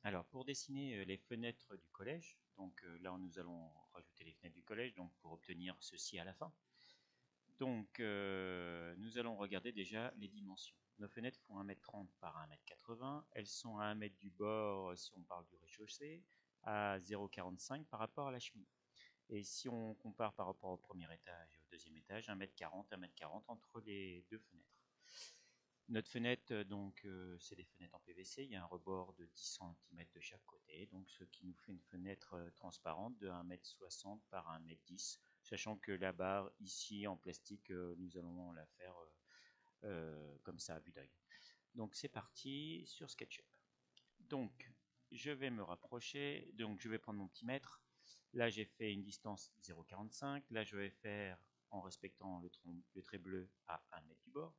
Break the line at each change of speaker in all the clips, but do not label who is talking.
Alors, pour dessiner les fenêtres du collège, donc là nous allons rajouter les fenêtres du collège, donc pour obtenir ceci à la fin. Donc, nous allons regarder déjà les dimensions. Nos fenêtres font 1,30 m par 1,80 m. Elles sont à 1 mètre du bord, si on parle du rez-de-chaussée, à 0,45 par rapport à la cheminée. Et si on compare par rapport au premier étage et au deuxième étage, 1,40 m, 1,40 m entre les deux fenêtres. Notre fenêtre, donc, c'est des fenêtres en PVC. Il y a un rebord de 10 cm de chaque côté, donc ce qui nous fait une fenêtre transparente de 1,60 m par 1,10 m, sachant que la barre ici en plastique, nous allons la faire comme ça à vue d'œil. Donc c'est parti sur SketchUp. Donc je vais me rapprocher, donc je vais prendre mon petit mètre. Là j'ai fait une distance 0,45. Là je vais faire, en respectant le trait bleu, à 1 mètre du bord.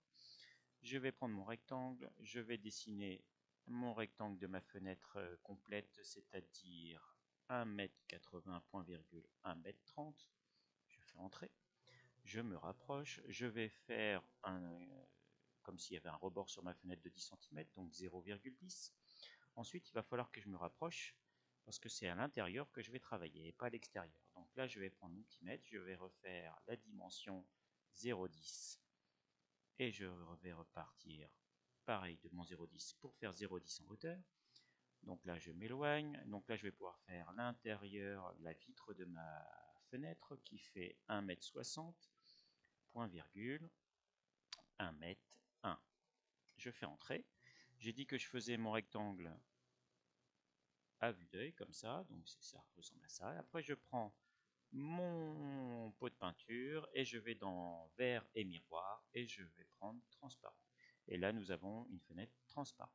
Je vais prendre mon rectangle, je vais dessiner mon rectangle de ma fenêtre complète, c'est-à-dire 1,80 m, point virgule 1,30 m. Je fais entrer, je me rapproche, je vais faire comme s'il y avait un rebord sur ma fenêtre de 10 cm, donc 0,10. Ensuite, il va falloir que je me rapproche, parce que c'est à l'intérieur que je vais travailler, et pas à l'extérieur. Donc là, je vais prendre mon petit mètre, je vais refaire la dimension 0,10. Et je vais repartir pareil de mon 0,10 pour faire 0,10 en hauteur. Donc là je m'éloigne, donc là je vais pouvoir faire l'intérieur, la vitre de ma fenêtre qui fait 1,60 m, point virgule, 1,1 m. Je fais entrer. J'ai dit que je faisais mon rectangle à vue d'œil comme ça, donc ça ressemble à ça. Après je prends mon pot de peinture et je vais dans verre et miroir et je vais prendre transparent. Et là nous avons une fenêtre transparente.